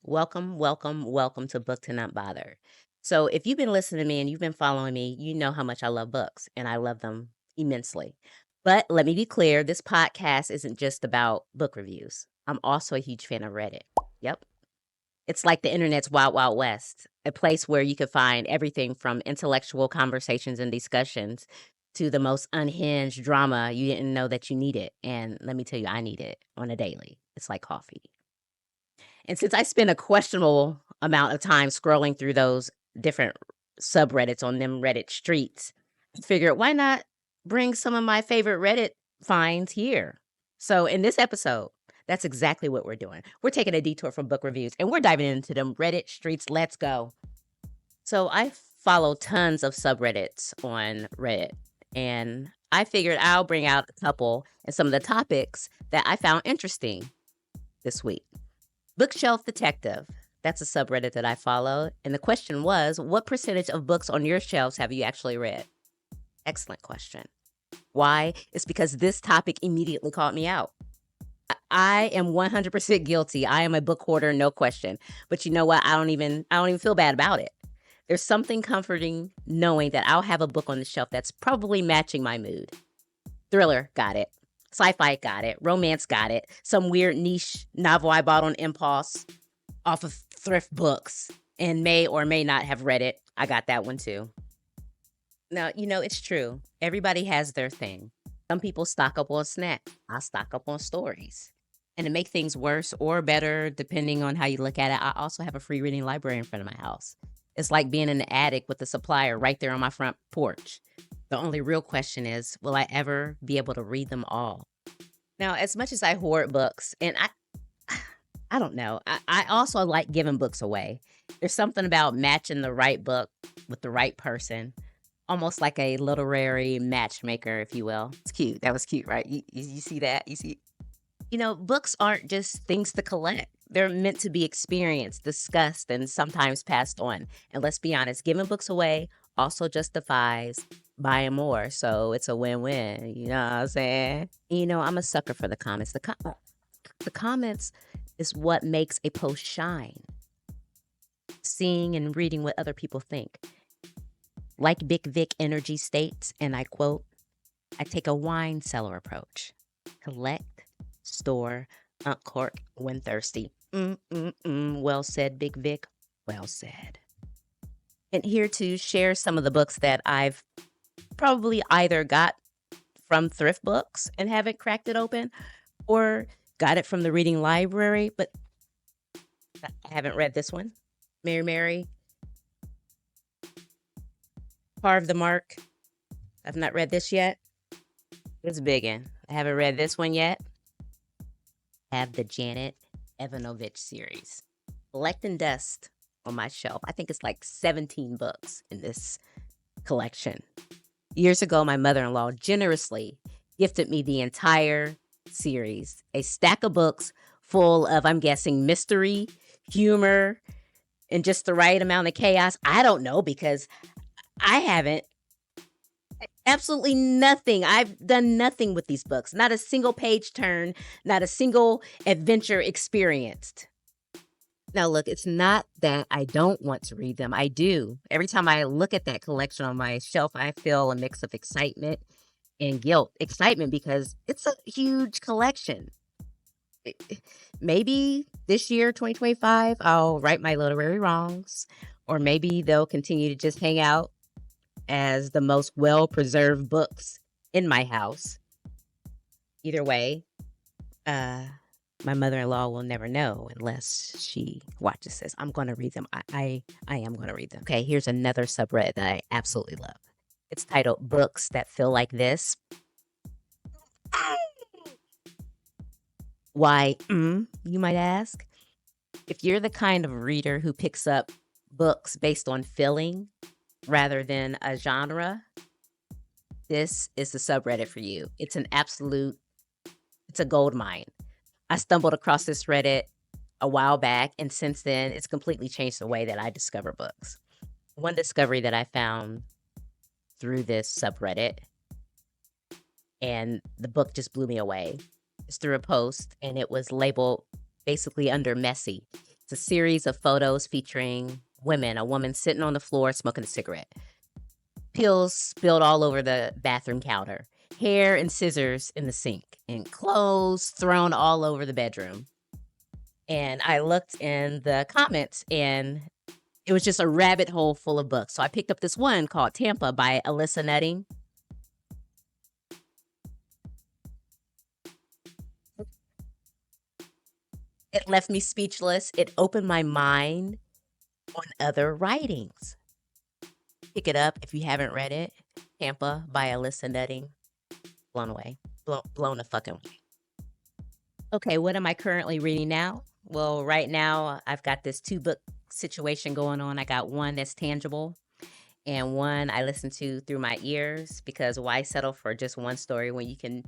Welcome, welcome, welcome to Book to Not Bother. So, if you've been listening to me and you've been following me, you know how much I love books and I love them immensely. But let me be clear, this podcast isn't just about book reviews. I'm also a huge fan of Reddit. Yep. It's like the internet's wild, wild west, a place where you could find everything from intellectual conversations and discussions to the most unhinged drama you didn't know that you needed. And let me tell you, I need it on a daily. It's like coffee. And since I spend a questionable amount of time scrolling through those different subreddits on them Reddit streets, I figured why not bring some of my favorite Reddit finds here? So in this episode, that's exactly what we're doing. We're taking a detour from book reviews and we're diving into them Reddit streets. Let's go. So I follow tons of subreddits on Reddit and I figured I'll bring out a couple and some of the topics that I found interesting this week. Bookshelf Detective. That's a subreddit that I follow. And the question was, what percentage of books on your shelves have you actually read? Excellent question. Why? It's because this topic immediately caught me out. I am 100% guilty. I am a book hoarder, no question. But you know what? I don't even feel bad about it. There's something comforting knowing that I'll have a book on the shelf that's probably matching my mood. Thriller, got it. Sci-fi, got it. Romance, got it. Some weird niche novel I bought on impulse off of thrift books and may or may not have read it. I got that one too. Now, it's true. Everybody has their thing. Some people stock up on snacks. I stock up on stories. And to make things worse or better, depending on how you look at it, I also have a free reading library in front of my house. It's like being in the attic with the supplier right there on my front porch. The only real question is, will I ever be able to read them all? Now, as much as I hoard books, and I don't know, I also like giving books away. There's something about matching the right book with the right person, almost like a literary matchmaker, if you will. It's cute. That was cute, right? You see that? You see? Books aren't just things to collect. They're meant to be experienced, discussed, and sometimes passed on. And let's be honest, giving books away also justifies buying more. So it's a win-win. You know what I'm saying? I'm a sucker for the comments. The comments is what makes a post shine. Seeing and reading what other people think. Like Big Vic Energy states, and I quote, I take a wine cellar approach. Collect, store, uncork when thirsty. Well said, Big Vic. Well said. And here to share some of the books that I've probably either got from thrift books and haven't cracked it open, or got it from the reading library, but I haven't read this one. Mary, Carve the Mark. I've not read this yet. It's a big one. I haven't read this one yet. I have the Janet Evanovich series. Collecting Dust on my shelf. I think it's like 17 books in this collection. Years ago, my mother-in-law generously gifted me the entire series, a stack of books full of, I'm guessing, mystery, humor, and just the right amount of chaos. I don't know because I haven't. Absolutely nothing. I've done nothing with these books. Not a single page turn, not a single adventure experienced. Now, look, it's not that I don't want to read them. I do. Every time I look at that collection on my shelf, I feel a mix of excitement and guilt. Excitement because it's a huge collection. Maybe this year, 2025, I'll right my literary wrongs, or maybe they'll continue to just hang out as the most well-preserved books in my house. Either way, my mother-in-law will never know unless she watches this. I'm going to read them. I am going to read them. Okay, here's another subreddit that I absolutely love. It's titled Books That Feel Like This. Why, you might ask? If you're the kind of reader who picks up books based on feeling rather than a genre, this is the subreddit for you. It's a gold mine. I stumbled across this Reddit a while back, and since then, it's completely changed the way that I discover books. One discovery that I found through this subreddit, and the book just blew me away, is through a post, and it was labeled basically under messy. It's a series of photos featuring women, a woman sitting on the floor smoking a cigarette, pills spilled all over the bathroom counter, hair and scissors in the sink, and clothes thrown all over the bedroom. And I looked in the comments and it was just a rabbit hole full of books. So I picked up this one called Tampa by Alyssa Nutting. It left me speechless. It opened my mind on other writings. Pick it up if you haven't read it. Tampa by Alyssa Nutting. Blown away. Blown the fucking way. Okay, what am I currently reading now? Well, right now I've got this 2-book situation going on. I got one that's tangible and one I listen to through my ears, because why settle for just one story when you can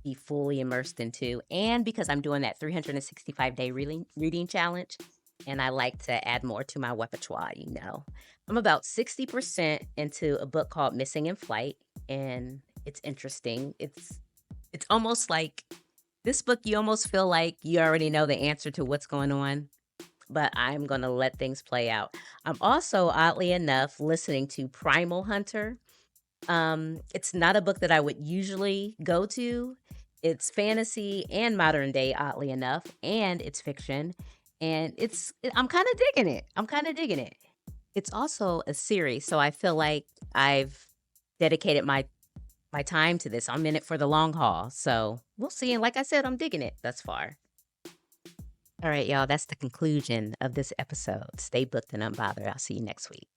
be fully immersed in 2? And because I'm doing that 365-day reading challenge, and I like to add more to my repertoire, you know. I'm about 60% into a book called Missing in Flight, and it's interesting. It's almost like this book, you almost feel like you already know the answer to what's going on, but I'm going to let things play out. I'm also, oddly enough, listening to Primal Hunter. It's not a book that I would usually go to. It's fantasy and modern day, oddly enough, and it's fiction, and I'm kind of digging it. I'm kind of digging it. It's also a series, so I feel like I've dedicated my time to this. I'm in it for the long haul. So we'll see. And like I said, I'm digging it thus far. All right, y'all. That's the conclusion of this episode. Stay booked and unbothered. I'll see you next week.